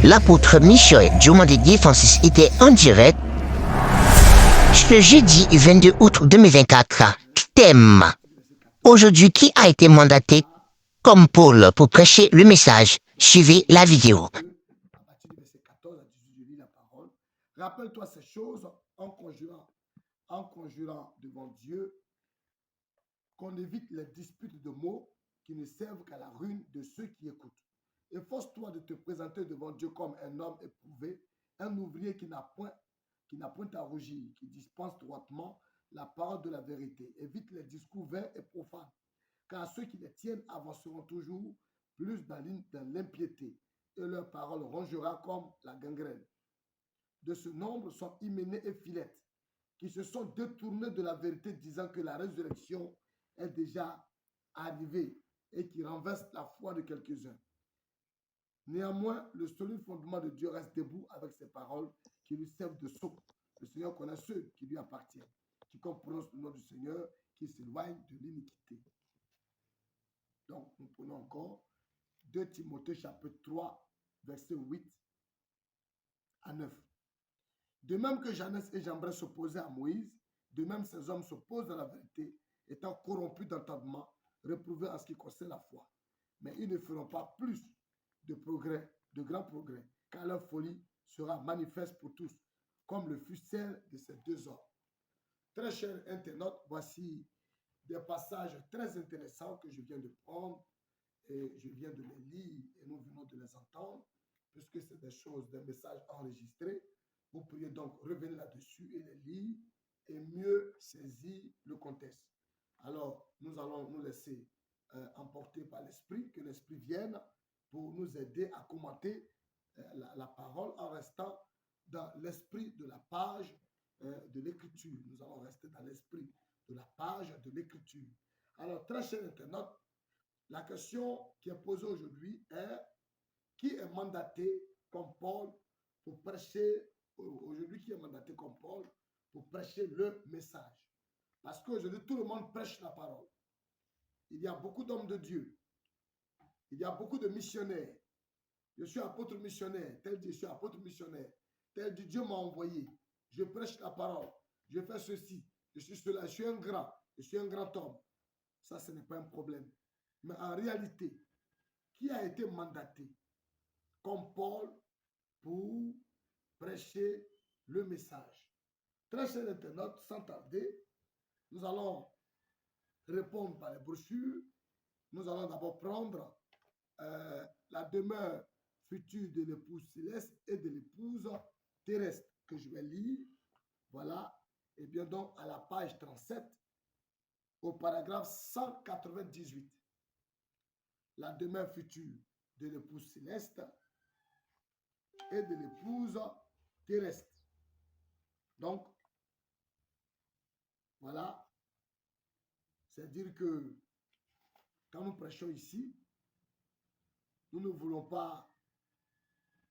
l'apôtre Michel Diomandé Francis était en direct ce jeudi 22 août 2024. Thème. Aujourd'hui, qui a été mandaté comme Paul pour prêcher le message? Suivez la vidéo. À partir du verset 14 à 18, je lis la parole. Rappelle-toi ces choses en conjurant devant Dieu qu'on évite les disputes de mots qui ne servent qu'à la ruine de ceux qui écoutent. Efforce-toi de te présenter devant Dieu comme un homme éprouvé, un ouvrier qui n'a point à rougir, qui dispense droitement la parole de la vérité. Évite les discours vains et profanes, car ceux qui les tiennent avanceront toujours plus dans l'impiété, et leur parole rongera comme la gangrène. De ce nombre sont Hyménée et Philette, qui se sont détournés de la vérité, disant que la résurrection est déjà arrivée et qui renverse la foi de quelques-uns. Néanmoins, le solide fondement de Dieu reste debout avec ses paroles qui lui servent de socle. Le Seigneur connaît ceux qui lui appartiennent. Quiconque prononce le nom du Seigneur, qui s'éloigne de l'iniquité. Donc, nous prenons encore 2 Timothée chapitre 3, versets 8 à 9. De même que Janès et Jambres s'opposaient à Moïse, de même ces hommes s'opposent à la vérité, étant corrompus d'entendement, réprouvés en ce qui concerne la foi. Mais ils ne feront pas plus de progrès, de grands progrès, car leur folie sera manifeste pour tous, comme le fut celle de ces 2 hommes. Très chers internautes, voici des passages très intéressants que je viens de prendre et je viens de les lire et nous venons de les entendre, puisque c'est des messages enregistrés. Vous pourriez donc revenir là-dessus et les lire et mieux saisir le contexte. Alors, nous allons nous laisser emporter par l'Esprit, que l'Esprit vienne pour nous aider à commenter la parole en restant dans l'esprit de la page de l'Écriture. Nous allons rester dans l'esprit de la page de l'Écriture. Alors, très chers internautes, la question qui est posée aujourd'hui est: qui est mandaté comme Paul pour prêcher aujourd'hui, qui est mandaté comme Paul pour prêcher le message? Parce qu'aujourd'hui, tout le monde prêche la parole. Il y a beaucoup d'hommes de Dieu. Il y a beaucoup de missionnaires. Je suis apôtre missionnaire. Tel dit, je suis apôtre missionnaire. Tel dit, Dieu m'a envoyé. Je prêche la parole. Je fais ceci. Je suis cela. Je suis un grand homme. Ça, ce n'est pas un problème. Mais en réalité, qui a été mandaté comme Paul pour prêcher le message? Très chers internautes, sans tarder, nous allons répondre par les brochures. Nous allons d'abord prendre la demeure future de l'épouse céleste et de l'épouse terrestre que je vais lire. Voilà. Et bien donc à la page 37, au paragraphe 198. La demeure future de l'épouse céleste et de l'épouse terrestre. Donc, voilà. C'est-à-dire que quand nous prêchons ici, nous ne voulons pas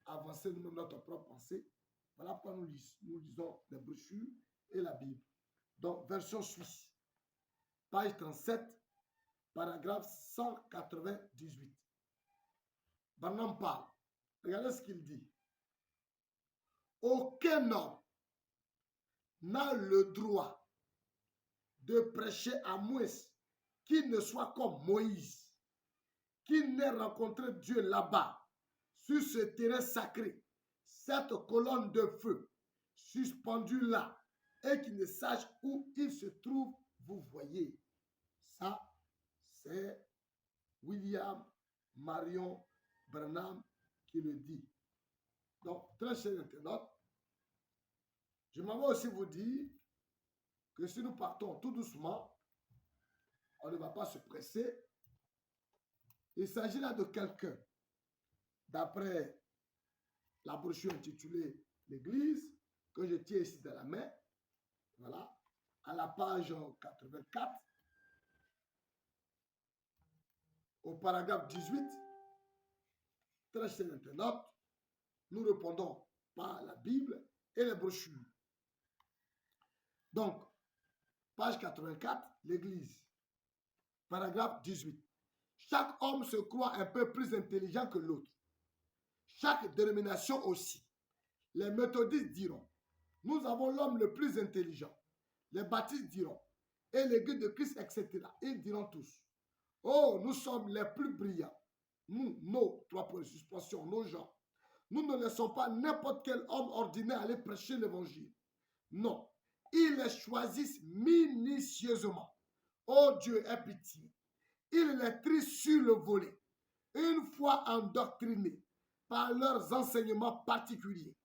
avancer nous-mêmes notre propre pensée. Voilà pourquoi nous lisons les brochures et la Bible. Donc, version suisse, page 37, paragraphe 198. Branham parle. Regardez ce qu'il dit. Aucun homme n'a le droit de prêcher à moins qu'il ne soit comme Moïse, qu'il n'ait rencontré Dieu là-bas, sur ce terrain sacré, cette colonne de feu suspendue là, et qu'il ne sache où il se trouve. Vous voyez, ça, c'est William Marion Branham qui le dit. Donc, très chers internautes, je m'en vais aussi vous dire que si nous partons tout doucement, on ne va pas se presser. Il s'agit là de quelqu'un, d'après la brochure intitulée L'Église, que je tiens ici dans la main, voilà, à la page 84, au paragraphe 18, très chers internautes, nous répondons par la Bible et les brochures. Donc, page 84, l'Église, paragraphe 18. Chaque homme se croit un peu plus intelligent que l'autre. chaque dénomination aussi. Les méthodistes diront, nous avons l'homme le plus intelligent. Les baptistes diront, et l'église de Christ, etc. Ils diront tous, oh, nous sommes les plus brillants. Nous, nos trois points de suspension, nos gens. Nous ne laissons pas n'importe quel homme ordinaire aller prêcher l'évangile. Non, ils les choisissent minutieusement. Oh Dieu, aie pitié. Ils les trient sur le volet. Une fois endoctrinés par leurs enseignements particuliers,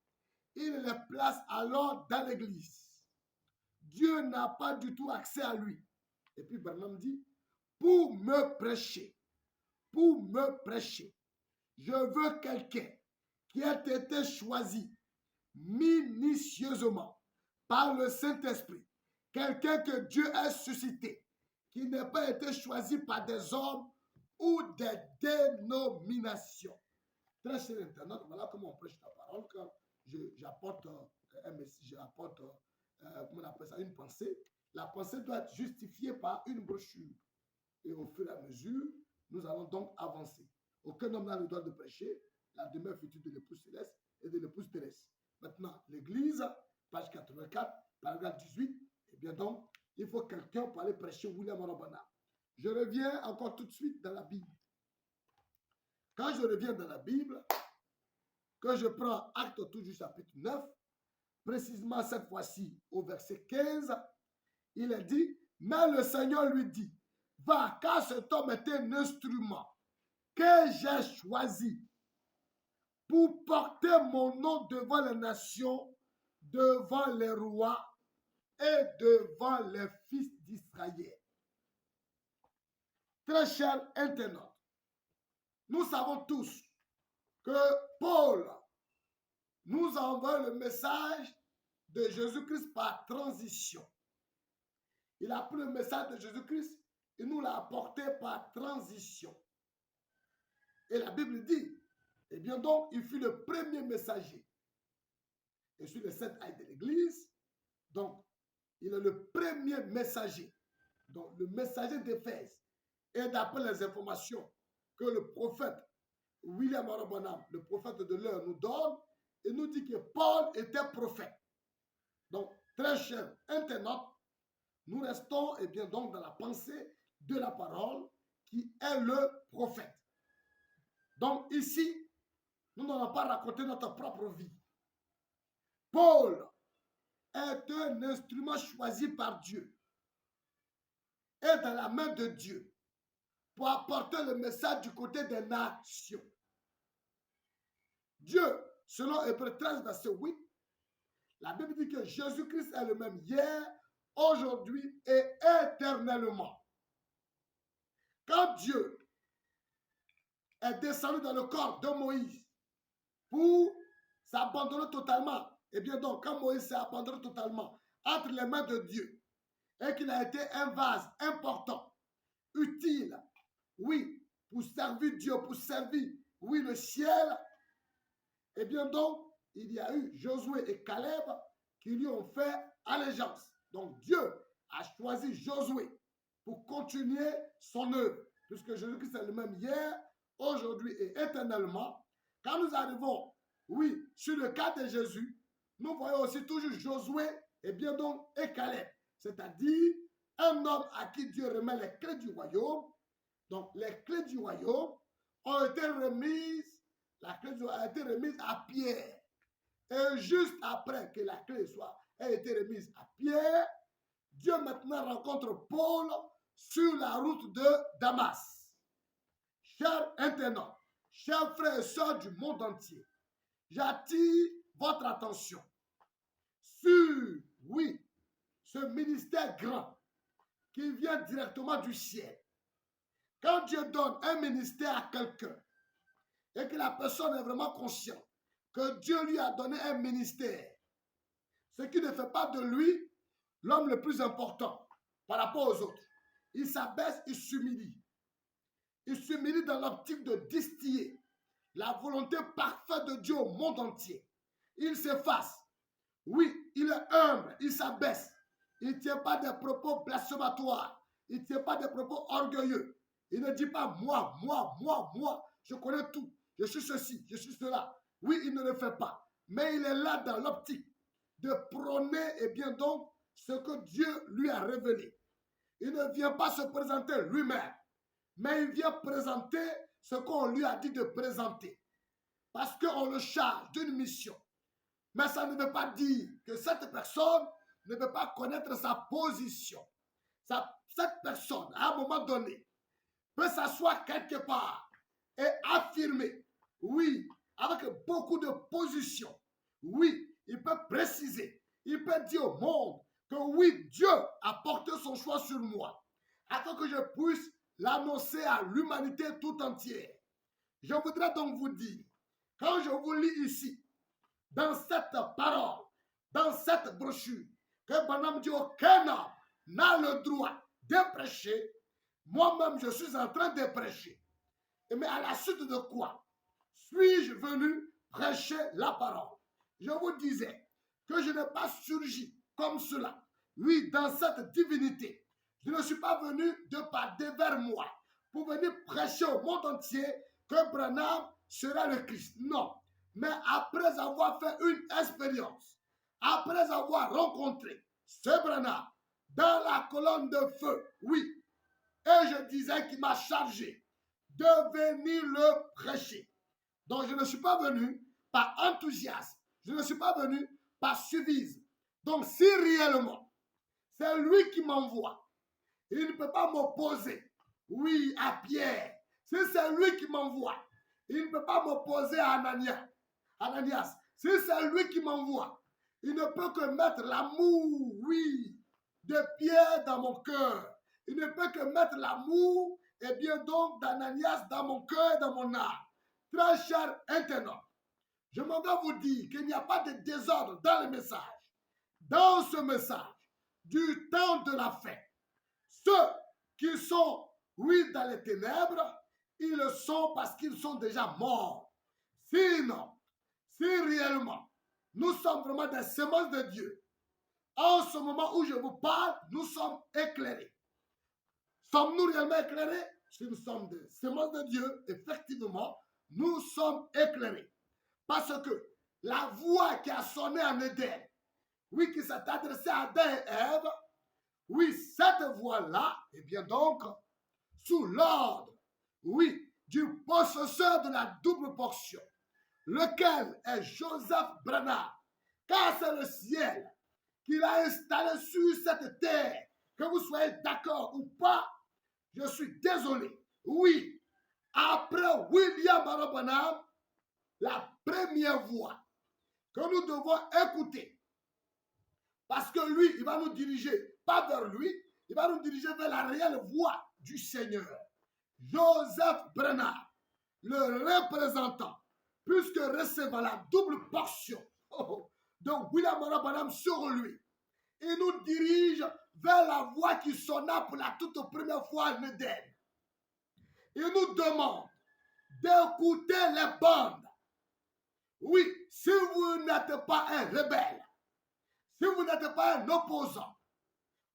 ils les placent alors dans l'église. Dieu n'a pas du tout accès à lui. Et puis Branham dit, pour me prêcher, je veux quelqu'un qui a été choisi minutieusement par le Saint-Esprit, quelqu'un que Dieu a suscité, qui n'a pas été choisi par des hommes ou des dénominations. Très cher internaute, voilà comment on prêche la parole quand j'apporte un message, j'apporte comment on appelle ça, une pensée. La pensée doit être justifiée par une brochure. Et au fur et à mesure, nous allons donc avancer. Aucun homme n'a le droit de prêcher la demeure future de l'épouse céleste et de l'épouse terrestre. Maintenant, l'Église, page 84, paragraphe 18, eh bien donc, il faut quelqu'un pour aller prêcher William Arabana. Je reviens encore tout de suite dans la Bible. Quand je reviens dans la Bible, que je prends Acte toujours chapitre 9, précisément cette fois-ci au verset 15, il est dit, mais le Seigneur lui dit, va, car cet homme est un instrument que j'ai choisi pour porter mon nom devant les nations, devant les rois et devant les fils d'Israël. Très chers internautes, nous savons tous que Paul nous envoie le message de Jésus-Christ par transition. Il a pris le message de Jésus-Christ et nous l'a apporté par transition. Et la Bible dit, eh bien donc, il fut le premier messager. Et sur les 7 ailes de l'Église, donc, il est le premier messager. Donc, le messager d'Éphèse. Et d'après les informations que le prophète William Arabana, le prophète de l'heure, nous donne, il nous dit que Paul était prophète. Donc, très cher internaute, nous restons, eh bien donc, dans la pensée de la parole qui est le prophète. Donc, ici, nous n'allons pas raconter notre propre vie. Paul est un instrument choisi par Dieu et dans la main de Dieu pour apporter le message du côté des nations. Dieu, selon Hébreux 13, verset 8, la Bible dit que Jésus-Christ est le même hier, aujourd'hui et éternellement. Quand Dieu est descendu dans le corps de Moïse pour s'abandonner totalement, et bien donc, quand Moïse s'est abandonné totalement entre les mains de Dieu et qu'il a été un vase important, utile, oui, pour servir Dieu, pour servir, oui, le ciel, et bien donc, il y a eu Josué et Caleb qui lui ont fait allégeance. Donc Dieu a choisi Josué pour continuer son œuvre, puisque Jésus-Christ est le même hier, aujourd'hui et éternellement. Quand nous arrivons, oui, sur le cas de Jésus, nous voyons aussi toujours Josué et bien donc et Caleb, c'est-à-dire un homme à qui Dieu remet les clés du royaume. Donc les clés du royaume ont été remises, la clé a été remise à Pierre. Et juste après que la clé ait été remise à Pierre, Dieu maintenant rencontre Paul sur la route de Damas. Chers internautes, chers frères et sœurs du monde entier, j'attire votre attention sur, oui, ce ministère grand qui vient directement du ciel. Quand Dieu donne un ministère à quelqu'un et que la personne est vraiment consciente que Dieu lui a donné un ministère, ce qui ne fait pas de lui l'homme le plus important par rapport aux autres. Il s'abaisse, il s'humilie. Il s'humilie dans l'optique de distiller la volonté parfaite de Dieu au monde entier. Il s'efface. Oui, il est humble, il s'abaisse. Il ne tient pas des propos blasphématoires. Il ne tient pas des propos orgueilleux. Il ne dit pas moi, je connais tout, je suis ceci, je suis cela. Oui, il ne le fait pas. Mais il est là dans l'optique de prôner, et bien donc, ce que Dieu lui a révélé. Il ne vient pas se présenter lui-même, mais il vient présenter ce qu'on lui a dit de présenter. Parce qu'on le charge d'une mission. Mais ça ne veut pas dire que cette personne ne veut pas connaître sa position. Cette personne, à un moment donné, peut s'asseoir quelque part et affirmer, oui, avec beaucoup de position, oui, il peut préciser, il peut dire au monde que oui, Dieu a porté son choix sur moi, afin que je puisse l'annoncer à l'humanité tout entière. Je voudrais donc vous dire, quand je vous lis ici, dans cette parole, dans cette brochure, que Branham dit aucun homme n'a le droit de prêcher, moi-même je suis en train de prêcher. Mais à la suite de quoi suis-je venu prêcher la parole? Je vous disais que je n'ai pas surgi comme cela. Oui, dans cette divinité, je ne suis pas venu de par devers moi pour venir prêcher au monde entier que Branham sera le Christ. Non. Mais après avoir fait une expérience, après avoir rencontré ce Branham dans la colonne de feu, oui, et je disais qu'il m'a chargé de venir le prêcher. Donc je ne suis pas venu par enthousiasme, je ne suis pas venu par suivisme. Donc si réellement c'est lui qui m'envoie, il ne peut pas m'opposer, oui, à Pierre. Si c'est lui qui m'envoie, il ne peut pas m'opposer à Ananias. Si c'est lui qui m'envoie, il ne peut que mettre l'amour, oui, de Pierre dans mon cœur. Il ne peut que mettre l'amour, et bien donc, d'Ananias dans mon cœur et dans mon âme. Très cher internaute, je m'en vais vous dire qu'il n'y a pas de désordre dans le message. Dans ce message, du temps de la fin, ceux qui sont, oui, dans les ténèbres, ils le sont parce qu'ils sont déjà morts. Sinon, si réellement nous sommes vraiment des semences de Dieu, en ce moment où je vous parle, nous sommes éclairés. Sommes-nous réellement éclairés? Si nous sommes des semences de Dieu, effectivement, nous sommes éclairés. Parce que la voix qui a sonné en Éden, oui, qui s'est adressée à Adam et Ève, oui, cette voix-là, eh bien donc, sous l'ordre, oui, du possesseur de la double portion, lequel est Joseph Branham, car c'est le ciel qu'il a installé sur cette terre, que vous soyez d'accord ou pas, je suis désolé. Oui, après William Branham, la première voix que nous devons écouter, parce que lui, il va nous diriger, pas vers lui, il va nous diriger vers la réelle voix du Seigneur. Joseph Branham, le représentant, puisque recevant la double portion de William Branham sur lui, il nous dirige vers la voix qui sonna pour la toute première fois en Éden. Il nous demande d'écouter les bandes. Oui, si vous n'êtes pas un rebelle, si vous n'êtes pas un opposant,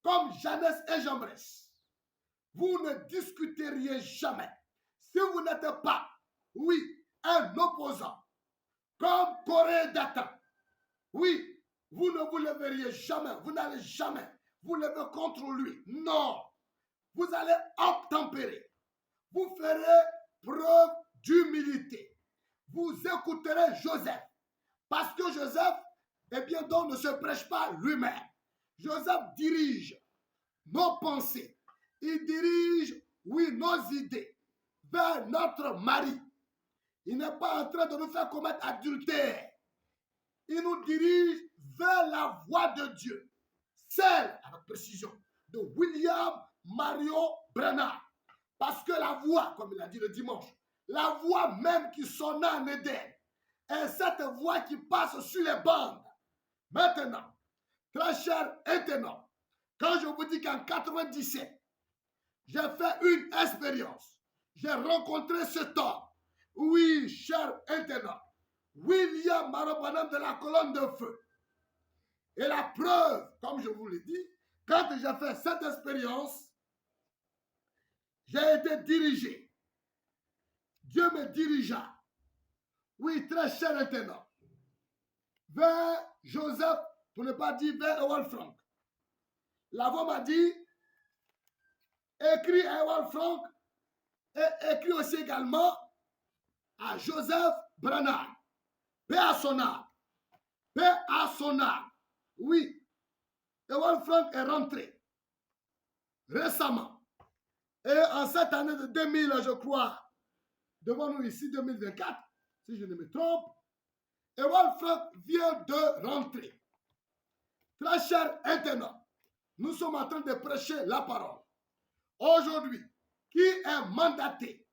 comme Jeannès et Jambres, vous ne discuteriez jamais. Si vous n'êtes pas, oui, un opposant, comme Corée d'Atan, oui, vous ne vous lèveriez jamais, vous n'allez jamais vous lever contre lui. Non, vous allez obtempérer. Vous ferez preuve d'humilité. Vous écouterez Joseph. Parce que Joseph, eh bien donc, ne se prêche pas lui-même. Joseph dirige nos pensées. Il dirige, oui, nos idées vers notre mari. Il n'est pas en train de nous faire commettre adultère. Il nous dirige vers la voie de Dieu. Celle, avec précision, de William Marion Branham. Parce que la voix, comme il a dit le dimanche, la voix même qui sonna en Éden, est cette voix qui passe sur les bandes. Maintenant, très cher internaute, quand je vous dis qu'en 97, j'ai fait une expérience, j'ai rencontré cet homme, oui, cher internaute, William Branham de la colonne de feu. Et la preuve, comme je vous l'ai dit, quand j'ai fait cette expérience, j'ai été dirigé. Dieu me dirigea Oui, très cher internat. Vers Joseph, pour ne pas dire vers Ewald Frank. La voix m'a dit, écris à Ewald Frank et écris aussi également à Joseph Branham. Paix à son âme. Paix à son âme. Oui, Ewald Frank est rentré récemment. Et en cette année de 2000, je crois, devant nous ici, 2024, si je ne me trompe, Ewald Frank vient de rentrer. Très cher internaute, nous sommes en train de prêcher la parole. Aujourd'hui, qui est mandaté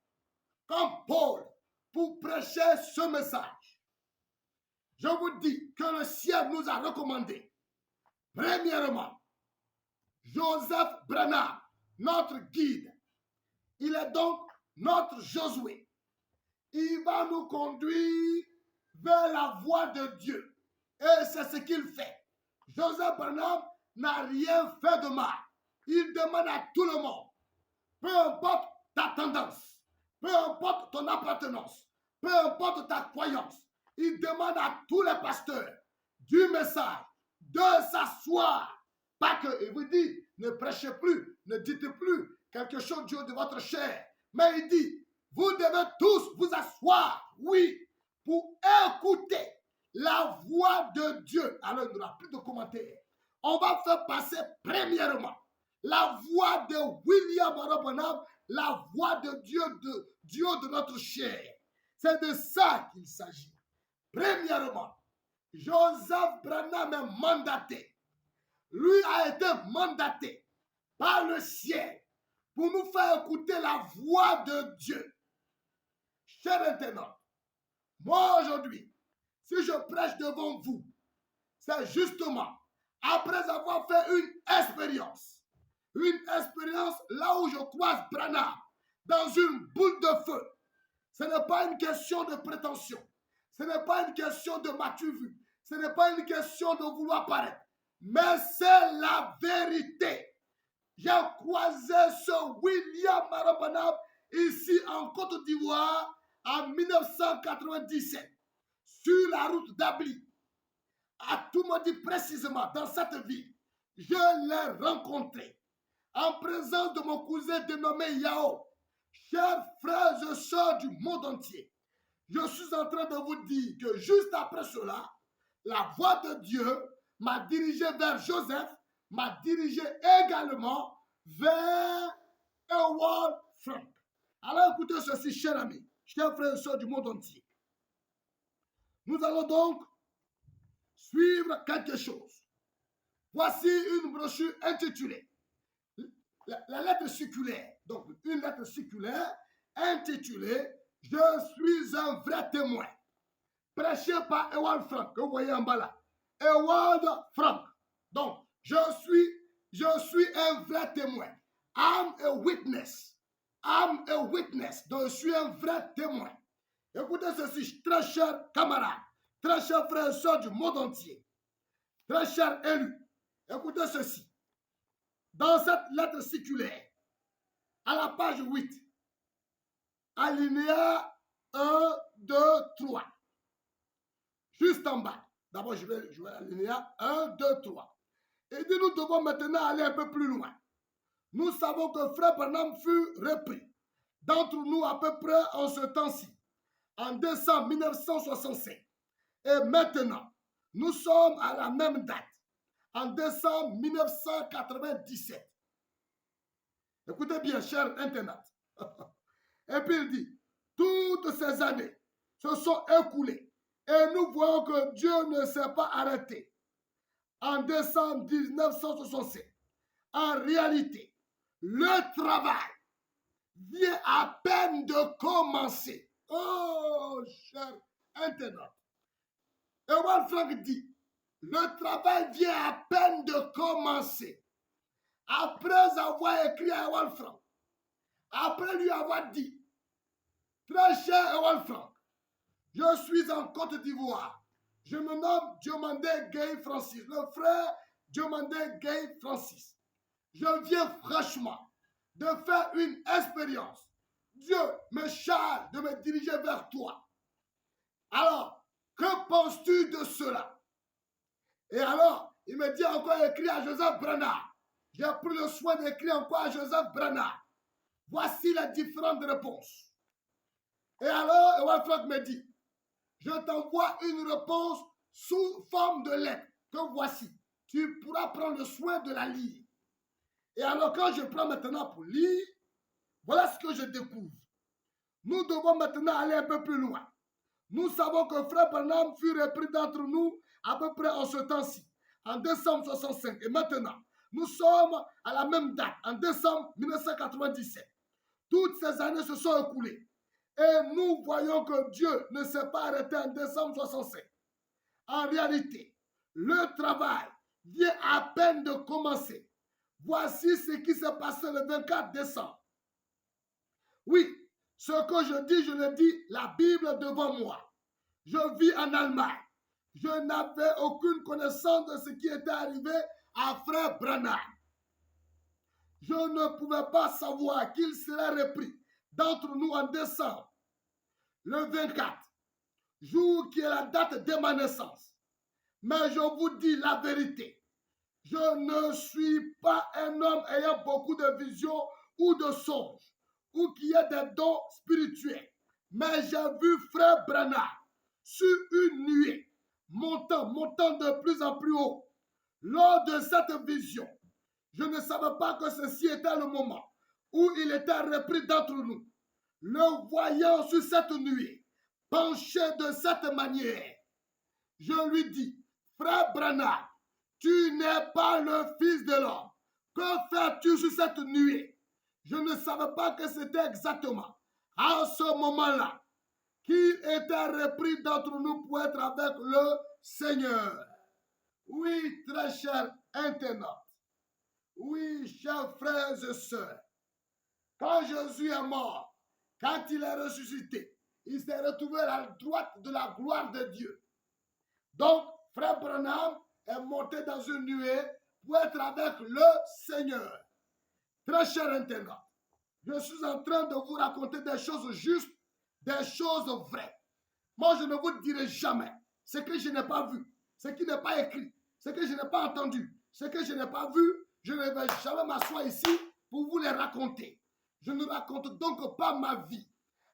comme Paul pour prêcher ce message? Je vous dis que le ciel nous a recommandé, premièrement, Joseph Branham, notre guide. Il est donc notre Josué. Il va nous conduire vers la voie de Dieu. Et c'est ce qu'il fait. Joseph Branham n'a rien fait de mal. Il demande à tout le monde, peu importe ta tendance, peu importe ton appartenance, peu importe ta croyance, il demande à tous les pasteurs du message de s'asseoir. Pas que, il vous dit, ne prêchez plus, ne dites plus quelque chose du haut de votre chair. Mais il dit, vous devez tous vous asseoir, oui, pour écouter la voix de Dieu. Alors, il n'y aura plus de commentaires. On va faire passer premièrement la voix de William Branham, la voix de Dieu de notre chair. C'est de ça qu'il s'agit. Premièrement, Joseph Branham est mandaté. Lui a été mandaté par le ciel pour nous faire écouter la voix de Dieu. Cher internaute, moi aujourd'hui, si je prêche devant vous, c'est justement après avoir fait une expérience là où je croise Branham dans une boule de feu. Ce n'est pas une question de prétention, ce n'est pas une question de m'as-tu vu, ce n'est pas une question de vouloir paraître, mais c'est la vérité. J'ai croisé ce William Branham ici en Côte d'Ivoire en 1997 sur la route d'Abli. À tout me dit précisément dans cette ville, je l'ai rencontré en présence de mon cousin dénommé Yao. Chers frères et sœurs du monde entier, je suis en train de vous dire que juste après cela, la voix de Dieu m'a dirigé vers Joseph, m'a dirigé également vers Ewald Frank. Alors écoutez ceci, chers amis, chers frères et sœurs du monde entier. Nous allons donc suivre quelque chose. Voici une brochure intitulée la lettre circulaire. Donc, une lettre circulaire intitulée « Je suis un vrai témoin ». Prêché par Ewald Frank, que vous voyez en bas là. Ewald Frank. Donc, je suis un vrai témoin. I'm a witness. I'm a witness. Donc, je suis un vrai témoin. Écoutez ceci, très chers camarades, très chers frères et sœurs du monde entier, très chers élus. Écoutez ceci. Dans cette lettre circulaire, à la page 8, alinéa 1, 2, 3, juste en bas. D'abord, je vais alinéa 1, 2, 3. Et dit, nous devons maintenant aller un peu plus loin. Nous savons que Frère Branham fut repris d'entre nous à peu près en ce temps-ci, en décembre 1965. Et maintenant, nous sommes à la même date, en décembre 1997. Écoutez bien, chers internautes. Et puis il dit, toutes ces années se sont écoulées et nous voyons que Dieu ne s'est pas arrêté. En décembre 1967, en réalité, le travail vient à peine de commencer. Oh, cher internaute. Ewald Frank dit, le travail vient à peine de commencer. Après avoir écrit à Ewald Frank, après lui avoir dit, très cher Ewald Frank, je suis en Côte d'Ivoire. Je me nomme Diomandé Gay Francis, le frère Diomandé Gay Francis. Je viens franchement de faire une expérience. Dieu me charge de me diriger vers toi. Alors, que penses-tu de cela? Et alors, il me dit encore écrit à Joseph Branham. J'ai pris le soin d'écrire encore à Joseph Branham. Voici les différentes réponses. Et alors, Ewald Frank me dit, je t'envoie une réponse sous forme de lettre que voici. Tu pourras prendre le soin de la lire. Et alors, quand je prends maintenant pour lire, voilà ce que je découvre. Nous devons maintenant aller un peu plus loin. Nous savons que Frère Branham fut repris d'entre nous à peu près en ce temps-ci, en décembre 65. Et maintenant, nous sommes à la même date, en décembre 1997. Toutes ces années se sont écoulées. Et nous voyons que Dieu ne s'est pas arrêté en décembre 65. En réalité, le travail vient à peine de commencer. Voici ce qui s'est passé le 24 décembre. Oui, ce que je dis, je le dis, la Bible devant moi. Je vis en Allemagne. Je n'avais aucune connaissance de ce qui était arrivé à Frère Branham. Je ne pouvais pas savoir qu'il serait repris d'entre nous en décembre, le 24, jour qui est la date de ma naissance. Mais je vous dis la vérité. Je ne suis pas un homme ayant beaucoup de visions ou de songes, ou qui ait des dons spirituels. Mais j'ai vu Frère Branham sur une nuée, montant de plus en plus haut. Lors de cette vision, je ne savais pas que ceci était le moment où il était repris d'entre nous. Le voyant sur cette nuée, penché de cette manière, je lui dis, Frère Branham, tu n'es pas le Fils de l'homme. Que fais-tu sur cette nuée? Je ne savais pas que c'était exactement à ce moment-là qu'il était repris d'entre nous pour être avec le Seigneur. Oui, très cher internaute. Oui, chers frères et sœurs. Quand Jésus est mort, quand il est ressuscité, il s'est retrouvé à la droite de la gloire de Dieu. Donc, Frère Branham est monté dans une nuée pour être avec le Seigneur. Très cher internaute, je suis en train de vous raconter des choses justes, des choses vraies. Moi, je ne vous dirai jamais ce que je n'ai pas vu, ce qui n'est pas écrit, ce que je n'ai pas entendu, ce que je n'ai pas vu. Je ne vais jamais m'asseoir ici pour vous les raconter. Je ne raconte donc pas ma vie.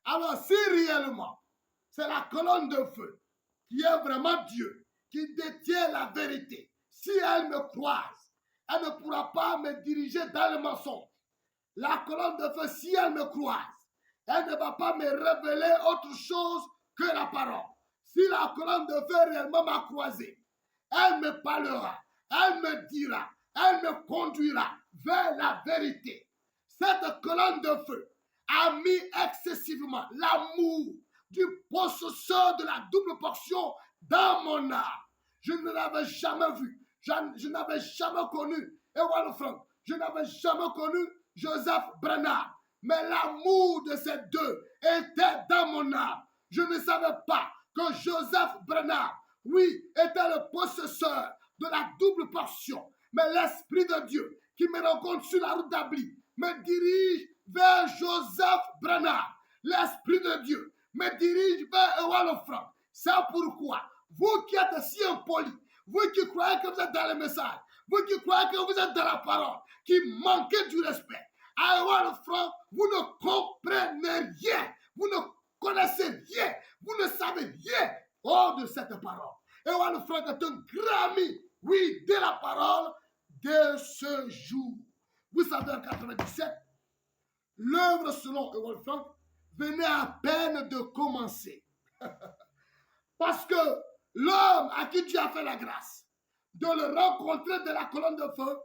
Alors, si réellement, c'est la colonne de feu qui est vraiment Dieu, qui détient la vérité, si elle me croise, elle ne pourra pas me diriger dans le mensonge. La colonne de feu, si elle me croise, elle ne va pas me révéler autre chose que la parole. Si la colonne de feu réellement m'a croisé, elle me parlera, elle me dira, elle me conduira vers la vérité. Cette colonne de feu a mis excessivement l'amour du possesseur de la double portion dans mon âme. Je ne l'avais jamais vu. Je n'avais jamais connu Ewald Frank. Je n'avais jamais connu Joseph Branham. Mais l'amour de ces deux était dans mon âme. Je ne savais pas que Joseph Branham, oui, était le possesseur de la double portion. Mais l'Esprit de Dieu qui me rencontre sur la route d'Abli me dirige vers Joseph Branham. L'Esprit de Dieu me dirige vers Ewald Frank. C'est pourquoi, vous qui êtes si impolis, vous qui croyez que vous êtes dans le message, vous qui croyez que vous êtes dans la parole, qui manquez du respect, à Ewald Frank, vous ne comprenez rien. Vous ne connaissez rien. Vous ne savez rien hors de cette parole. Ewald Frank est un grand ami, oui, de la parole de ce jour. Vous savez, en 97, l'œuvre selon Ewald Frank venait à peine de commencer. Parce que l'homme à qui Dieu a fait la grâce de le rencontrer de la colonne de feu,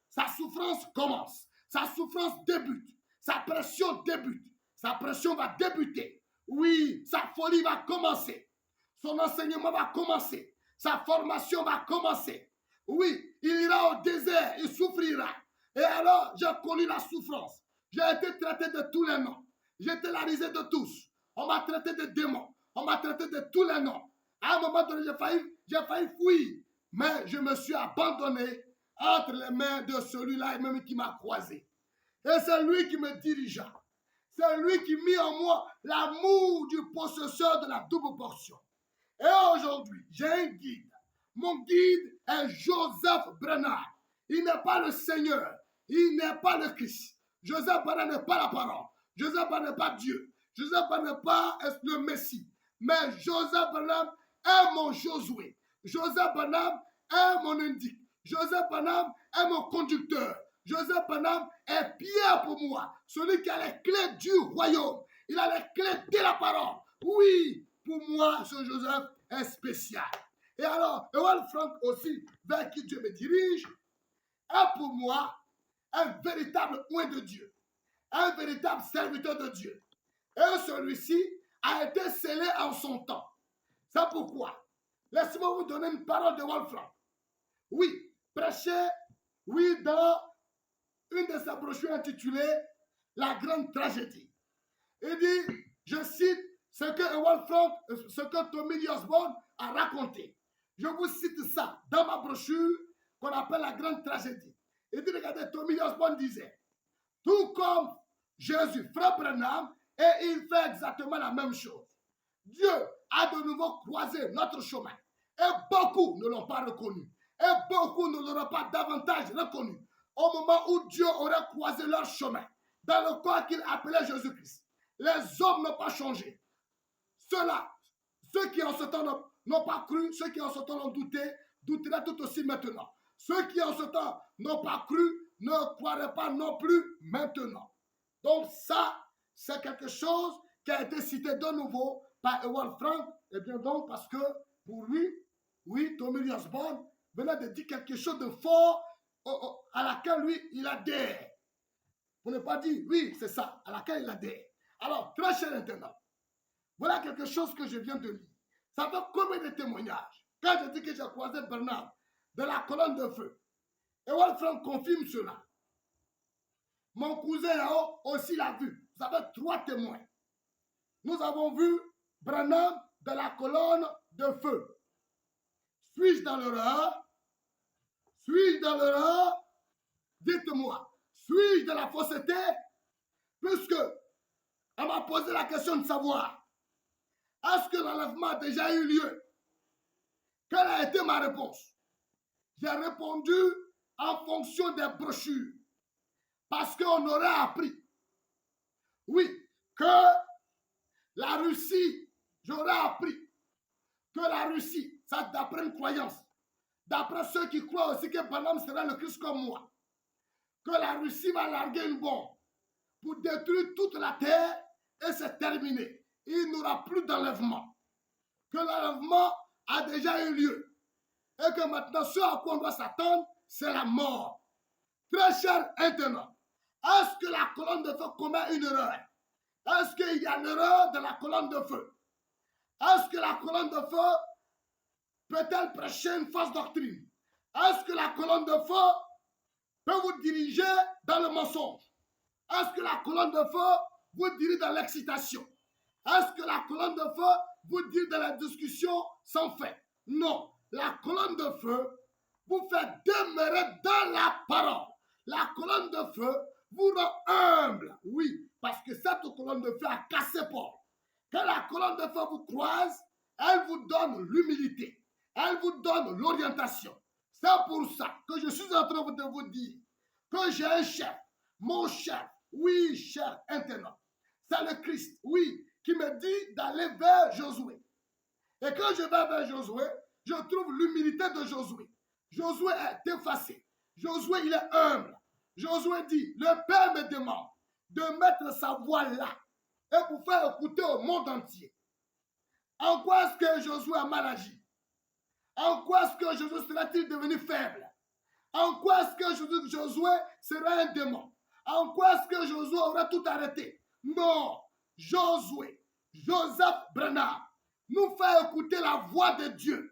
sa souffrance commence, sa souffrance débute, sa pression débute, sa pression va débuter. Oui, sa folie va commencer, son enseignement va commencer, sa formation va commencer. Oui, il ira au désert, il souffrira. Et alors, j'ai connu la souffrance. J'ai été traité de tous les noms. J'ai été la risée de tous. On m'a traité de démon. On m'a traité de tous les noms. À un moment donné, j'ai failli fuir. Mais je me suis abandonné entre les mains de celui-là même qui m'a croisé. Et c'est lui qui me dirigea. C'est lui qui mit en moi l'amour du possesseur de la double portion. Et aujourd'hui, j'ai un guide. Mon guide est Joseph Branham. Il n'est pas le Seigneur. Il n'est pas le Christ. Joseph Branham n'est pas la parole. Joseph Branham n'est pas Dieu. Joseph Branham n'est pas le Messie. Mais Joseph Branham est mon Josué. Joseph Branham est mon indique. Joseph Branham est mon conducteur. Joseph Branham est Pierre pour moi. Celui qui a les clés du royaume. Il a les clés de la parole. Oui, pour moi, ce Joseph est spécial. Et alors, Ewald Frank aussi, vers qui Dieu me dirige, est pour moi un véritable oint de Dieu. Un véritable serviteur de Dieu. Et celui-ci a été scellé en son temps. C'est pourquoi, laissez-moi vous donner une parole de Ewald Frank. Oui, prêcher, oui, dans une de ses brochures intitulée La grande tragédie. Il dit, je cite ce que Ewald Frank, ce que Tommy Lee Osborne a raconté. Je vous cite ça dans ma brochure qu'on appelle La grande tragédie. Il dit, regardez, Tommy Lee Osborne disait, tout comme Jésus, frère Branham, et il fait exactement la même chose. Dieu a de nouveau croisé notre chemin. Et beaucoup ne l'ont pas reconnu. Et beaucoup ne l'auront pas davantage reconnu. Au moment où Dieu aurait croisé leur chemin, dans le corps qu'il appelait Jésus-Christ. Les hommes n'ont pas changé. Ceux qui en ce temps n'ont pas cru, ceux qui en ce temps ont douté, douteraient tout aussi maintenant. Ceux qui en ce temps n'ont pas cru, ne croiraient pas non plus maintenant. Donc ça, c'est quelque chose qui a été cité de nouveau par Ewald Frank. Et bien donc, parce que pour lui, oui, Tommy Lee Osborne venait de dire quelque chose de fort à laquelle lui, il adhère. Pour ne pas dire, oui, c'est ça, à laquelle il adhère. Alors, très cher internaute, voilà quelque chose que je viens de lire. Ça fait combien de témoignages? Quand je dis que j'ai croisé Bernard de la colonne de feu, Ewald Frank confirme cela. Mon cousin là-haut aussi l'a vu. Vous avez 3 témoins. Nous avons vu Branham de la colonne de feu. Suis-je dans l'erreur? Suis-je dans l'erreur? Dites-moi, suis-je dans la fausseté? Puisque on m'a posé la question de savoir, est-ce que l'enlèvement a déjà eu lieu? Quelle a été ma réponse? J'ai répondu en fonction des brochures. Parce qu'on aurait appris, oui, que la Russie, j'aurais appris que la Russie, ça d'après une croyance, d'après ceux qui croient aussi que Branham sera le Christ comme moi, que la Russie va larguer une bombe pour détruire toute la terre et c'est terminé. Il n'y aura plus d'enlèvement. Que l'enlèvement a déjà eu lieu. Et que maintenant, ce à quoi on doit s'attendre, c'est la mort. Très cher internaute, est-ce que la colonne de feu commet une erreur? Est-ce qu'il y a une erreur de la colonne de feu? Est-ce que la colonne de feu peut-elle prêcher une fausse doctrine? Est-ce que la colonne de feu peut vous diriger dans le mensonge? Est-ce que la colonne de feu vous dirige dans l'excitation? Est-ce que la colonne de feu vous dirige dans la discussion sans fin? Non. La colonne de feu vous fait demeurer dans la parole. La colonne de feu vous rend humble. Oui, parce que cette colonne de feu a cassé Paul. Quand la colonne de feu vous croise, elle vous donne l'humilité. Elle vous donne l'orientation. C'est pour ça que je suis en train de vous dire que j'ai un chef. Mon chef, oui, cher internaute, c'est le Christ, oui, qui me dit d'aller vers Josué. Et quand je vais vers Josué, je trouve l'humilité de Josué. Josué est effacé. Josué, il est humble. Josué dit, le Père me demande de mettre sa voix là et pour faire écouter au monde entier. En quoi est-ce que Josué a mal agi? En quoi est-ce que Josué serait-il devenu faible? En quoi est-ce que Josué serait un démon? En quoi est-ce que Josué aurait tout arrêté? Non, Josué, Joseph Branham, nous fait écouter la voix de Dieu.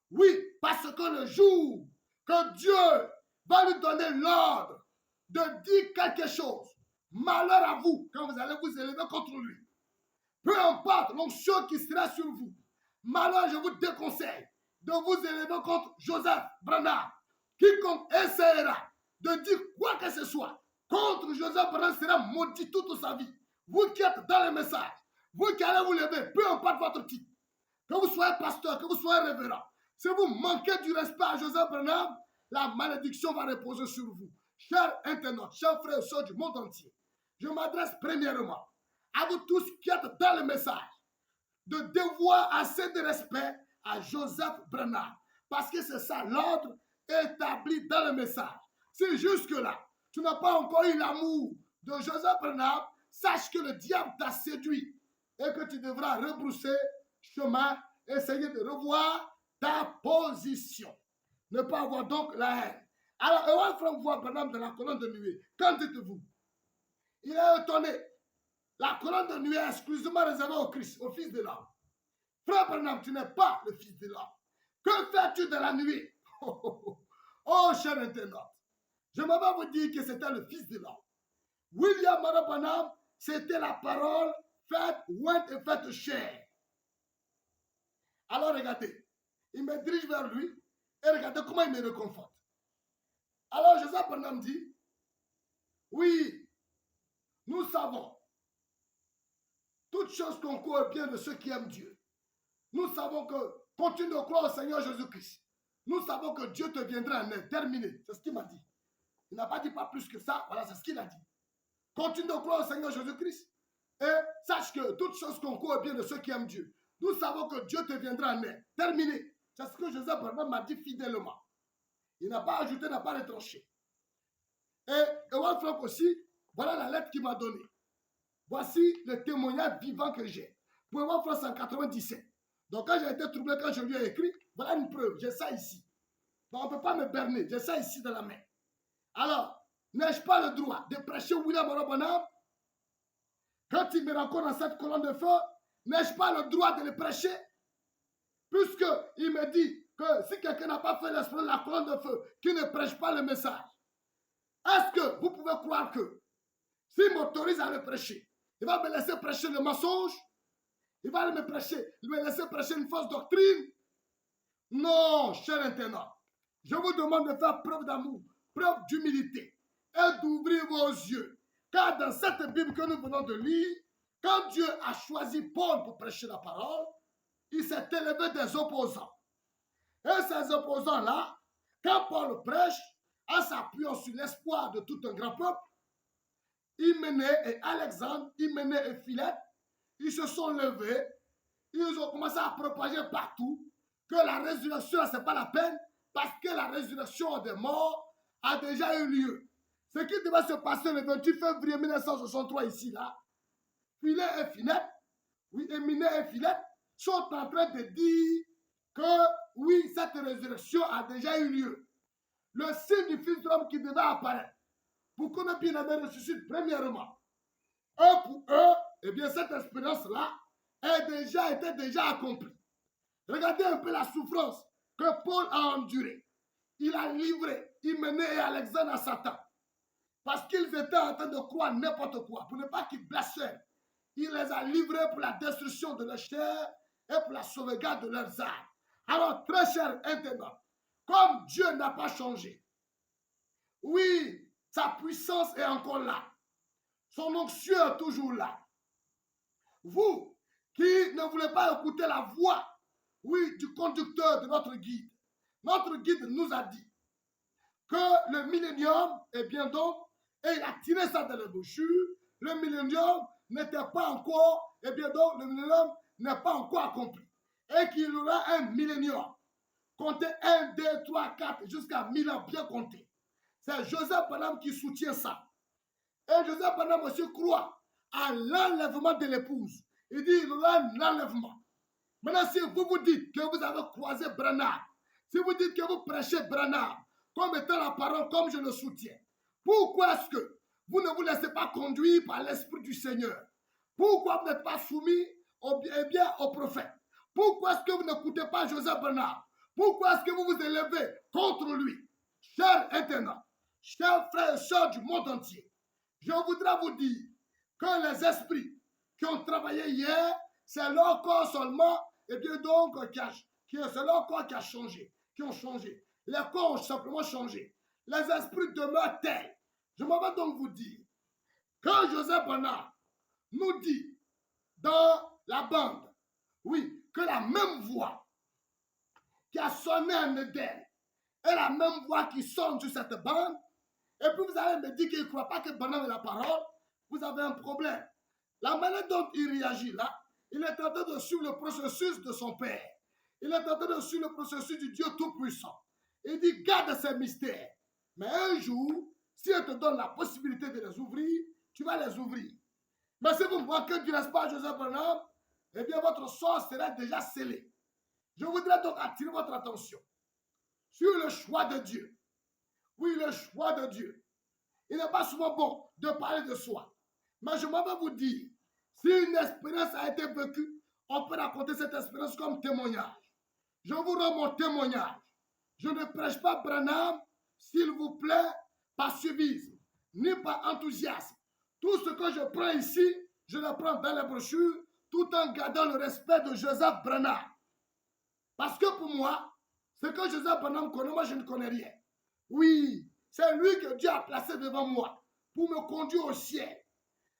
Oui, parce que le jour que Dieu va lui donner l'ordre de dire quelque chose, malheur à vous quand vous allez vous élever contre lui. Peu importe l'onction qui sera sur vous, malheur, je vous déconseille de vous élever contre Joseph Branham. Quiconque essaiera de dire quoi que ce soit contre Joseph Branham sera maudit toute sa vie. Vous qui êtes dans le message, vous qui allez vous lever, peu importe votre titre, que vous soyez pasteur, que vous soyez révérend, si vous manquez du respect à Joseph Branham, la malédiction va reposer sur vous. Chers internautes, chers frères et sœurs du monde entier, je m'adresse premièrement à vous tous qui êtes dans le message de devoir assez de respect à Joseph Branham. Parce que c'est ça l'ordre établi dans le message. Si jusque-là, tu n'as pas encore eu l'amour de Joseph Branham, sache que le diable t'a séduit et que tu devras rebrousser chemin, essayer de revoir ta position. Ne pas avoir donc la haine. Alors, Ewan Frank voit Branham dans la colonne de nuée. Qu'en dites-vous? Il est étonné. La colonne de nuée est exclusivement réservée au Christ, au Fils de l'homme. Frère Branham, tu n'es pas le Fils de l'homme. Que fais-tu de la nuit? Oh, cher internaute, je m'en vais vous dire que c'était le Fils de l'homme. William Monroe Branham, c'était la parole faite ointe et faite chair. Alors regardez, il me dirige vers lui et regardez comment il me réconforte. Alors Joseph Branham dit, oui, nous savons, toute chose concourt bien de ceux qui aiment Dieu. Nous savons que, continue de croire au Seigneur Jésus-Christ. Nous savons que Dieu te viendra en aide. Terminé. C'est ce qu'il m'a dit. Il n'a pas dit pas plus que ça. Voilà, c'est ce qu'il a dit. Continue de croire au Seigneur Jésus-Christ. Et sache que toute chose concourt bien de ceux qui aiment Dieu. Nous savons que Dieu te viendra en aide. Terminé. C'est ce que Joseph Branham m'a dit fidèlement. Il n'a pas ajouté, n'a pas retranché. Et Ewan Frank aussi, voilà la lettre qu'il m'a donnée. Voici le témoignage vivant que j'ai. Pour Ewan Frank, c'est en 97. Donc quand j'ai été troublé, quand je lui ai écrit, voilà une preuve, j'ai ça ici. Donc on ne peut pas me berner, j'ai ça ici dans la main. Alors, n'ai-je pas le droit de prêcher William Monroe Branham? Quand il me rencontre dans cette colonne de feu, n'ai-je pas le droit de le prêcher? Puisqu'il me dit que si quelqu'un n'a pas fait l'esprit de la colonne de feu, qu'il ne prêche pas le message, est-ce que vous pouvez croire que s'il m'autorise à le prêcher, il va me laisser prêcher le mensonge? Il va me laisser prêcher une fausse doctrine? Non, cher internaute. Je vous demande de faire preuve d'amour, preuve d'humilité et d'ouvrir vos yeux. Car dans cette Bible que nous venons de lire, quand Dieu a choisi Paul pour prêcher la parole, il s'est élevé des opposants. Et ces opposants-là, quand Paul prêche, en s'appuyant sur l'espoir de tout un grand peuple, Hyménée et Alexandre, Hyménée et Philette, ils se sont levés, ils ont commencé à propager partout que la résurrection, ce n'est pas la peine, parce que la résurrection des morts a déjà eu lieu. Ce qui devait se passer le 28 février 1963 ici, là, Philet et Philette, oui, Hyménée et Philette, sont en train de dire que, oui, cette résurrection a déjà eu lieu. Le signe du Fils de l'homme qui devait apparaître, pour que nos bien-aimés ressuscitent premièrement. Et pour eux, eh bien, cette expérience-là était déjà accomplie. Regardez un peu la souffrance que Paul a endurée. Il a livré Hyménée et Alexandre à Satan. Parce qu'ils étaient en train de croire n'importe quoi, pour ne pas qu'ils blasphèment. Il les a livrés pour la destruction de leur chair et pour la sauvegarde de leurs âmes. Alors, très chers internautes, comme Dieu n'a pas changé, oui, sa puissance est encore là. Son onction est toujours là. Vous qui ne voulez pas écouter la voix, oui, du conducteur de notre guide nous a dit que le millénium, eh bien donc, et il a tiré ça dans les brochures, le millénium n'était pas encore, eh bien donc, le millénium n'est pas encore accompli. Et qu'il y aura un millénium. Comptez 1, 2, 3, 4, jusqu'à 1000 ans, bien compté. C'est Joseph Branham qui soutient ça. Et Joseph Branham aussi croit à l'enlèvement de l'épouse. Il dit il y aura un enlèvement. Maintenant, si vous vous dites que vous avez croisé Branham, si vous dites que vous prêchez Branham comme étant la parole, comme je le soutiens, pourquoi est-ce que vous ne vous laissez pas conduire par l'Esprit du Seigneur? Pourquoi vous n'êtes pas soumis au prophète? Pourquoi est-ce que vous n'écoutez pas Joseph Branham? Pourquoi est-ce que vous vous élevez contre lui? Chers internautes, chers frères et sœurs du monde entier, je voudrais vous dire que les esprits qui ont travaillé hier, c'est leur corps seulement, et bien donc, c'est leur corps qui a changé, qui ont changé. Les corps ont simplement changé. Les esprits demeurent tels. Je m'en vais donc vous dire, quand Joseph Branham nous dit dans la bande, oui, que la même voix qui a sonné en Éden est la même voix qui sonne sur cette bande, et puis vous allez me dire qu'il ne croit pas que Branham est la parole, vous avez un problème. La manière dont il réagit là, il est en train de suivre le processus de son Père. Il est en train de suivre le processus du Dieu Tout-Puissant. Il dit, garde ces mystères. Mais un jour, si elle te donne la possibilité de les ouvrir, tu vas les ouvrir. Mais si vous ne voyez que du n'est-ce pas Joseph Branham, eh bien votre sort sera déjà scellé. Je voudrais donc attirer votre attention sur le choix de Dieu. Oui, le choix de Dieu. Il n'est pas souvent bon de parler de soi. Mais je m'en vais vous dire, si une expérience a été vécue, on peut raconter cette expérience comme témoignage. Je vous rends mon témoignage. Je ne prêche pas Branham, s'il vous plaît, par suivisme, ni par enthousiasme. Tout ce que je prends ici, je le prends dans les brochures, tout en gardant le respect de Joseph Branham. Parce que pour moi, ce que Joseph Branham connaît, moi je ne connais rien. Oui, c'est lui que Dieu a placé devant moi pour me conduire au ciel.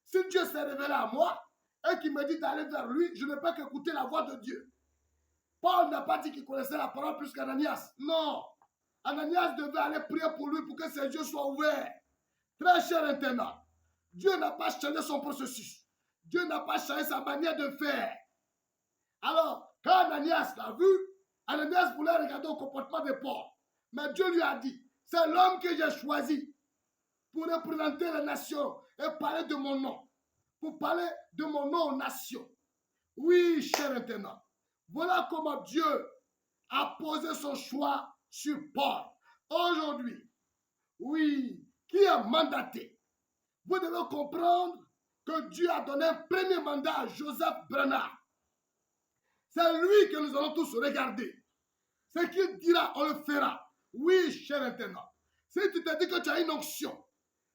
Si Dieu s'est révélé à moi et qu'il me dit d'aller vers lui, je ne peux qu'écouter la voix de Dieu. Paul n'a pas dit qu'il connaissait la parole plus qu'Ananias. Non. Ananias devait aller prier pour lui pour que ses yeux soient ouverts. Très cher internat, Dieu n'a pas changé son processus. Dieu n'a pas changé sa manière de faire. Alors, quand Ananias l'a vu, Ananias voulait regarder au comportement de Paul. Mais Dieu lui a dit, c'est l'homme que j'ai choisi pour représenter la nation et parler de mon nom. Pour parler de mon nom aux nations. Oui, cher internat. Voilà comment Dieu a posé son choix sur Paul. Aujourd'hui, oui, qui est mandaté. Vous devez comprendre que Dieu a donné un premier mandat à Joseph Branham. C'est lui que nous allons tous regarder. Ce qu'il dira, on le fera. Oui, cher internat. Si tu te dis que tu as une onction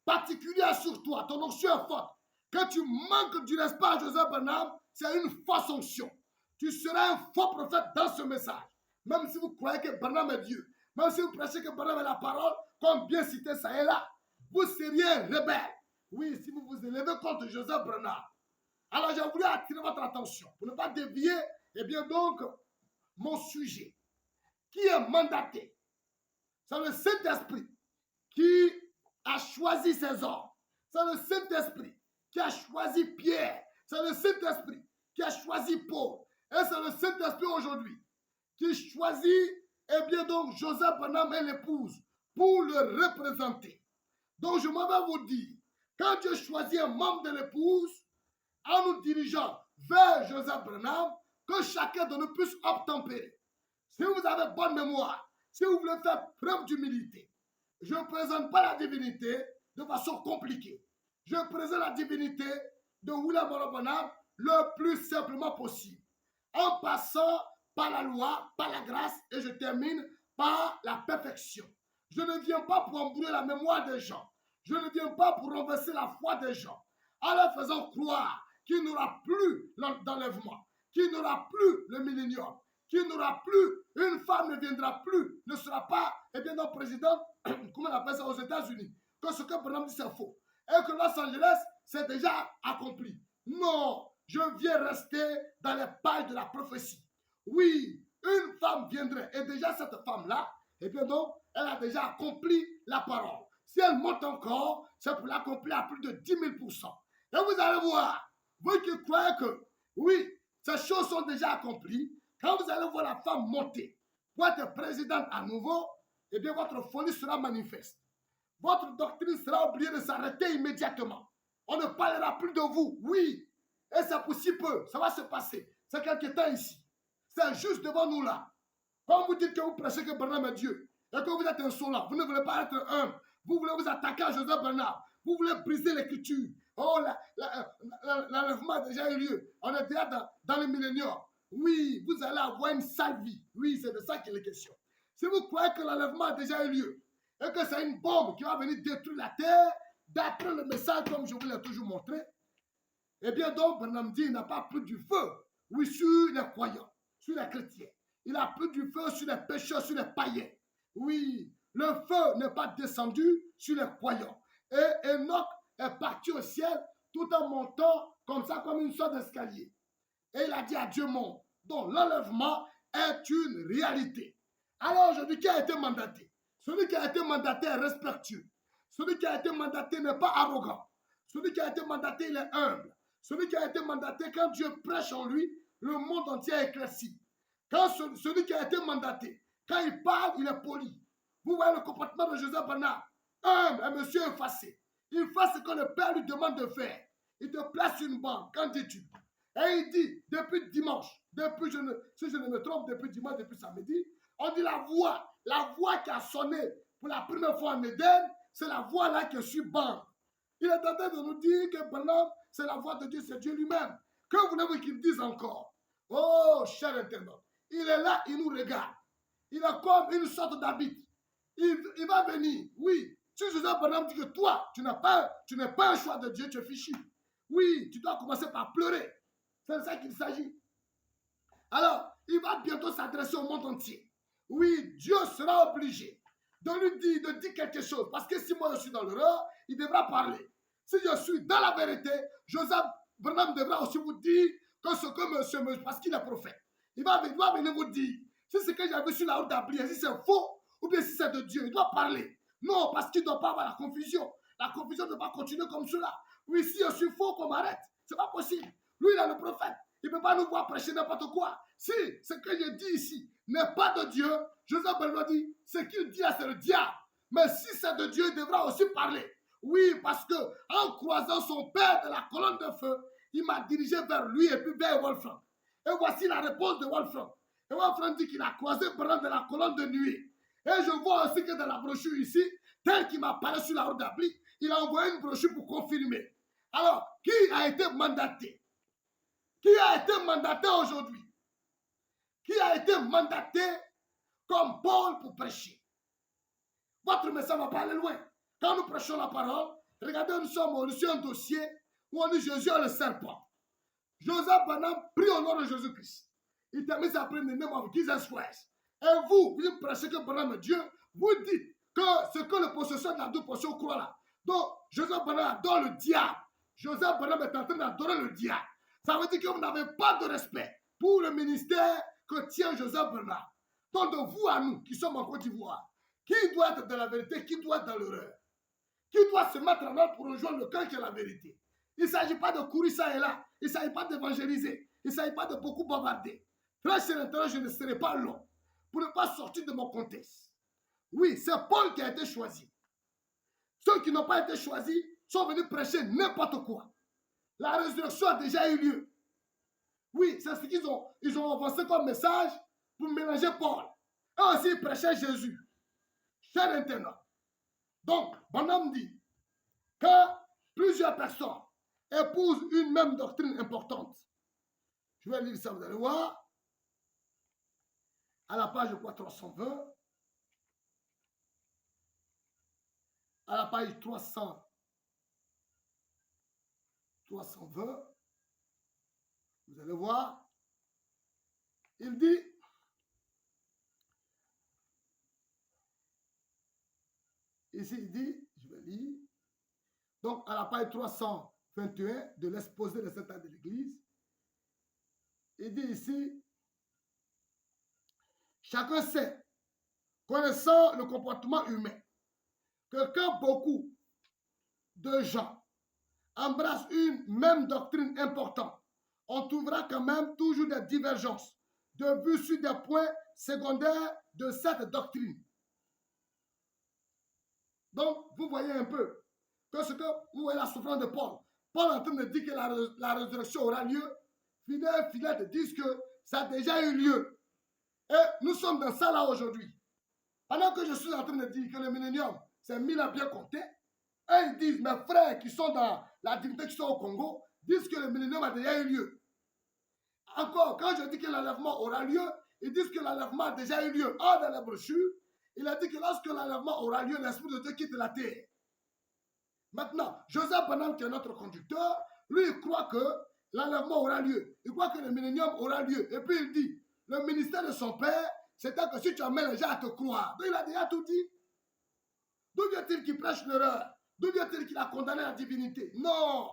particulière sur toi, ton onction est forte, que tu manques du respect à Joseph Branham, c'est une fausse onction. Tu seras un faux prophète dans ce message. Même si vous croyez que Branham est Dieu, même si vous prêchez que Branham est la parole, comme bien cité ça et là, vous seriez un rebelle. Oui, si vous vous élevez contre Joseph Branham. Alors j'ai voulu attirer votre attention pour ne pas dévier, eh bien donc, mon sujet. Qui est mandaté? C'est le Saint-Esprit qui a choisi ses hommes. C'est le Saint-Esprit qui a choisi Pierre. C'est le Saint-Esprit qui a choisi Paul. Et c'est le Saint-Esprit aujourd'hui qui choisit, eh bien donc, Joseph Branham et l'épouse pour le représenter. Donc je m'en vais vous dire, quand Dieu choisit un membre de l'épouse, en nous dirigeant vers Joseph Branham, que chacun de nous puisse obtempérer. Si vous avez bonne mémoire, si vous voulez faire preuve d'humilité, je ne présente pas la divinité de façon compliquée. Je présente la divinité de William Branham le plus simplement possible. En passant par la loi, par la grâce, et je termine par la perfection. Je ne viens pas pour embrouiller la mémoire des gens. Je ne viens pas pour renverser la foi des gens. En leur faisant croire qu'il n'y aura plus d'enlèvement, qu'il n'y aura plus le millénium, qu'il n'y aura plus, une femme ne viendra plus, ne sera pas, eh bien, notre président, comment on appelle ça aux États-Unis, que ce que Branham dit c'est faux. Et que Los Angeles, c'est déjà accompli. Non, je viens rester dans les pages de la prophétie. Oui, une femme viendrait, et déjà cette femme-là, eh bien donc, elle a déjà accompli la parole. Si elle monte encore, c'est pour l'accomplir à plus de 10 000%. Et vous allez voir, vous qui croyez que, oui, ces choses sont déjà accomplies, quand vous allez voir la femme monter pour être présidente à nouveau, eh bien votre folie sera manifeste. Votre doctrine sera obligée de s'arrêter immédiatement. On ne parlera plus de vous, oui. Et c'est pour si peu, ça va se passer. C'est quelque temps ici. C'est juste devant nous là. Quand vous dites que vous prêchez que Branham est Dieu, et que vous êtes insolent, vous ne voulez pas être humble, vous voulez vous attaquer à Joseph Branham, vous voulez briser l'écriture. Oh, l'enlèvement a déjà eu lieu. On est déjà dans le millénium. Oui, vous allez avoir une sale vie. Oui, c'est de ça qu'il est question. Si vous croyez que l'enlèvement a déjà eu lieu, et que c'est une bombe qui va venir détruire la terre, d'après le message comme je vous l'ai toujours montré, eh bien donc, Branham dit, il n'a pas plus du feu, oui, sur les croyants, sur les chrétiens. Il n'a plus du feu sur les pécheurs, sur les païens. Oui, le feu n'est pas descendu sur les croyants. Et Enoch est parti au ciel tout en montant comme ça, comme une sorte d'escalier. Et il a dit à Dieu, monte. dont l'enlèvement est une réalité. Alors aujourd'hui, qui a été mandaté? Celui qui a été mandaté est respectueux. Celui qui a été mandaté n'est pas arrogant. Celui qui a été mandaté, il est humble. Celui qui a été mandaté, quand Dieu prêche en lui, le monde entier est éclairci. Quand celui qui a été mandaté, quand il parle, il est poli. Vous voyez le comportement de Joseph Barnabé, humble, un monsieur effacé. Il fait ce que le Père lui demande de faire. Il te place une banque, qu'en dis-tu? Et il dit, depuis dimanche, si je ne me trompe, depuis dimanche, depuis samedi, on dit la voix qui a sonné pour la première fois en Éden, c'est la voix là qui est sur banque. Il est en train de nous dire que Barnabé, c'est la voix de Dieu, c'est Dieu lui-même. Que voulez-vous qu'il dise encore? Oh, cher internaute, il est là, il nous regarde. Il est comme une sorte d'habit. Il va venir, oui. Si Joseph Barnabé dit que toi, tu n'es pas un choix de Dieu, tu es fichu. Oui, tu dois commencer par pleurer. C'est de ça qu'il s'agit. Alors, il va bientôt s'adresser au monde entier. Oui, Dieu sera obligé de lui dire, de dire quelque chose. Parce que si moi je suis dans l'erreur, il devra parler. Si je suis dans la vérité, Joseph Barnabé devra aussi vous dire que ce que monsieur, parce qu'il est prophète, il va venir vous dire si ce que j'ai vu sur la route d'Abriel, si c'est faux ou bien si c'est de Dieu, il doit parler. Non, parce qu'il ne doit pas avoir la confusion. La confusion ne doit pas continuer comme cela. Oui, si je suis faux, qu'on m'arrête. Ce n'est pas possible. Lui, il est le prophète. Il ne peut pas nous voir prêcher n'importe quoi. Si ce que je dis ici n'est pas de Dieu, Joseph Barnabé dit, ce qu'il dit, c'est le diable. Mais si c'est de Dieu, il devra aussi parler. Oui, parce que en croisant son père de la colonne de feu, il m'a dirigé vers lui et puis vers Wolfram. Et voici la réponse de Wolfram. Et Wolfram dit qu'il a croisé Barnabé de la colonne de nuit. Et je vois aussi que dans la brochure ici, tel qu'il m'apparaît sur la route d'Abli, il a envoyé une brochure pour confirmer. Alors, qui a été mandaté? Qui a été mandaté aujourd'hui? Qui a été mandaté comme Paul pour prêcher? Votre message ne va pas aller loin. Quand nous prêchons la parole, regardez, nous sommes sur un dossier où on dit Jésus est le serpent. Joseph Barnabé prie au nom de Jésus-Christ. Il termine sa prière in the name of Jesus Christ. Et vous prêchez que Barnabé est Dieu, vous dites que ce que le possesseur de la deux possessions croit là. Donc, Joseph Barnabé adore le diable. Joseph Barnabé est en train d'adorer le diable. Ça veut dire que vous n'avez pas de respect pour le ministère que tient Joseph Barnabé. Donc, de vous à nous qui sommes en Côte d'Ivoire, qui doit être dans la vérité, qui doit être dans l'erreur? Qui doit se mettre en œuvre pour rejoindre le camp qui est la vérité? Il ne s'agit pas de courir ça et là. Il ne s'agit pas d'évangéliser. Il ne s'agit pas de beaucoup bavarder. Très cher intérêt, je ne serai pas long pour ne pas sortir de mon contexte. Oui, c'est Paul qui a été choisi. Ceux qui n'ont pas été choisis sont venus prêcher n'importe quoi. La résurrection a déjà eu lieu. Oui, c'est ce qu'ils ont avancé comme message pour mélanger Paul. Et aussi, ils prêchaient Jésus. Cher internaute. Donc, Barnabé dit que plusieurs personnes épousent une même doctrine importante. Je vais lire ça, vous allez voir. À la page, je crois, 320. À la page 320. Vous allez voir. Il dit, ici il dit, je vais lire, donc à la page 321 de l'exposé de cet acte de l'Église, il dit ici, chacun sait, connaissant le comportement humain, que quand beaucoup de gens embrassent une même doctrine importante, on trouvera quand même toujours des divergences de vue sur des points secondaires de cette doctrine. Donc, vous voyez un peu que ce que vous voyez la souffrance de Paul. Paul est en train de dire que la résurrection aura lieu. Fidèles te disent que ça a déjà eu lieu. Et nous sommes dans ça là aujourd'hui. Pendant que je suis en train de dire que le millénium, c'est 1000 ans bien compté, et ils disent, mes frères qui sont dans la divinité, qui sont au Congo, disent que le millénium a déjà eu lieu. Encore, quand je dis que l'enlèvement aura lieu, ils disent que l'enlèvement a déjà eu lieu. Or, dans la brochure, il a dit que lorsque l'enlèvement aura lieu, l'Esprit de Dieu quitte la terre. Maintenant, Joseph Barnabé, qui est notre conducteur, lui, il croit que l'enlèvement aura lieu. Il croit que le millénium aura lieu. Et puis il dit, le ministère de son père, c'était que si tu amènes les gens à te croire. Donc il a déjà tout dit. D'où vient-il qu'il prêche l'erreur? D'où vient-il qu'il a condamné la divinité? Non.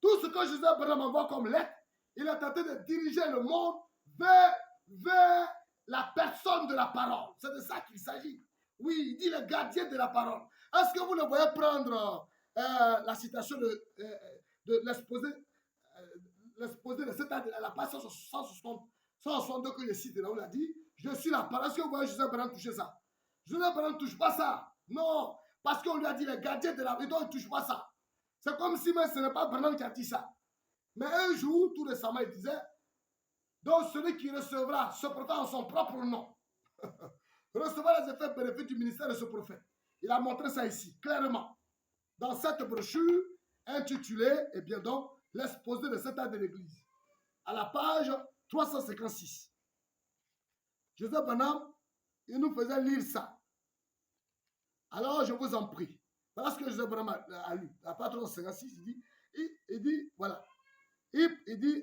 Tout ce que Joseph Barnabé envoie comme lettre, il est tenté de diriger le monde vers la personne de la parole. C'est de ça qu'il s'agit. Oui, il dit le gardien de la parole. Est-ce que vous le voyez prendre la citation de l'exposé de cette année, la page 162 que je cite là où il a dit, je suis la parole. Est-ce que vous voyez Joseph Branham toucher ça? Joseph Branham ne touche pas ça. Non, parce qu'on lui a dit le gardien de la parole, donc il ne touche pas ça. C'est comme si même ce n'est pas Branham qui a dit ça. Mais un jour, tout récemment, il disait, donc celui qui recevra ce prophète en son propre nom, recevra les effets bénéfiques du ministère de ce prophète. Il a montré ça ici, clairement. Dans cette brochure intitulée, eh bien donc, l'exposé de cet âge de l'Église, à la page 356. Joseph Branham, il nous faisait lire ça. Alors, je vous en prie. Voilà ce que Joseph Branham a lu. À la page 356, il dit, voilà. Il dit,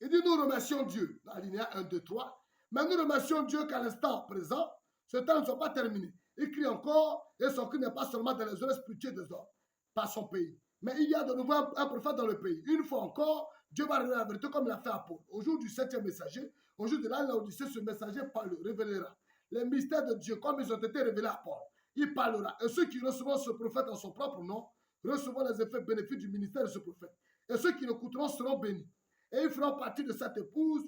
nous remercions Dieu, dans l'alinéa 1, 2, 3, mais nous remercions Dieu qu'à l'instant présent, ce temps ne soit pas terminé. Il crie encore, et son cri n'est pas seulement dans les oreilles spirituelles des hommes, par son pays. Mais il y a de nouveau un prophète dans le pays. Une fois encore, Dieu va révéler la vérité comme il a fait à Paul. Au jour du 7e messager, au jour de l'Odyssée, ce messager révélera les mystères de Dieu comme ils ont été révélés à Paul. Il parlera. Et ceux qui recevront ce prophète en son propre nom recevront les effets bénéfiques du ministère de ce prophète. Et ceux qui l'écouteront seront bénis. Et ils feront partie de cette épouse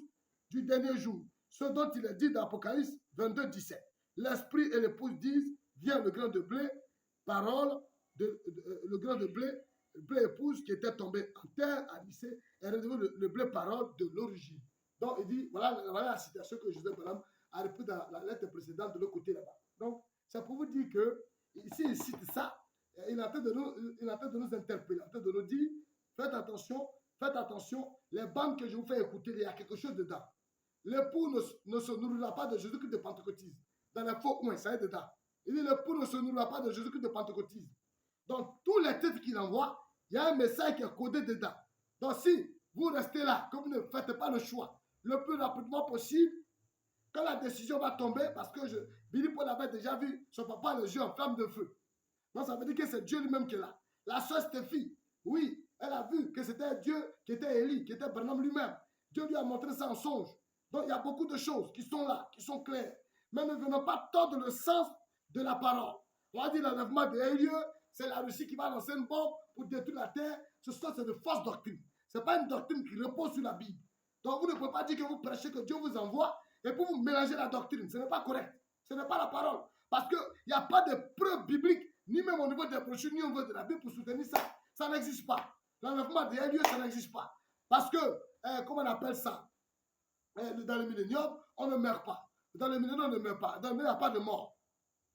du dernier jour. Ce dont il est dit dans Apocalypse 22, 17. L'esprit et l'épouse disent, viens le grain de blé, parole, le grain de blé épouse qui était tombé en terre à lycée est redevenu le blé parole de l'origine. Donc il dit, voilà la citation que Joseph Branham a repris dans la lettre précédente de l'autre côté là-bas. Donc c'est pour vous dire que ici il cite ça, il est en train de nous interpeller, il est en train de nous dire, faites attention, les bandes que je vous fais écouter, il y a quelque chose dedans. L'époux ne se nourrira pas de Jésus-Christ de pentecôtisme. Dans les faux coins, ça est dedans. Il dit, l'époux ne se nourrira pas de Jésus-Christ de pentecôtisme. Donc, tous les titres qu'il envoie, il y a un message qui est codé dedans. Donc, si vous restez là, que vous ne faites pas le choix, le plus rapidement possible, quand la décision va tomber, parce que Billy Paul avait déjà vu son papa les yeux en flamme de feu. Donc, ça veut dire que c'est Dieu lui-même qui est là. La sœur Stéphie, oui, elle a vu que c'était Dieu qui était Élie, qui était Branham lui-même. Dieu lui a montré ça en songe. Donc, il y a beaucoup de choses qui sont là, qui sont claires. Mais ne venons pas tordre le sens de la parole. On a dit l'enlèvement des lieux, c'est la Russie qui va lancer une bombe pour détruire la terre. Ce sont de fausses doctrines. Ce n'est pas une doctrine qui repose sur la Bible. Donc, vous ne pouvez pas dire que vous prêchez, que Dieu vous envoie, et pour vous mélanger la doctrine. Ce n'est pas correct. Ce n'est pas la parole. Parce qu'il n'y a pas de preuve biblique, ni même au niveau des brochures, ni au niveau de la Bible pour soutenir ça. Ça n'existe pas. L'enlèvement des lieux, ça n'existe pas. Parce que, comment on appelle ça? Dans le millénium, on ne meurt pas. Dans le millénium, on ne meurt pas. Dans le millénium, il n'y a pas de mort.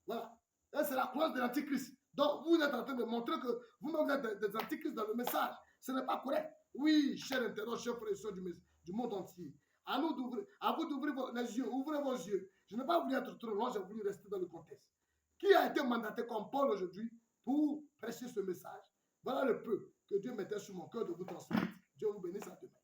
Voilà. Et c'est la croyance de l'antichrist. Donc, vous êtes en train de montrer que vous-même êtes des antichrists dans le message. Ce n'est pas correct. Oui, chers internautes, chers frères et sœurs du monde entier. À vous d'ouvrir les yeux, ouvrez vos yeux. Je n'ai pas voulu être trop long, j'ai voulu rester dans le contexte. Qui a été mandaté comme Paul aujourd'hui pour prêcher ce message? Voilà le peu que Dieu mettait sur mon cœur de vous transmettre. Dieu vous bénisse à demain.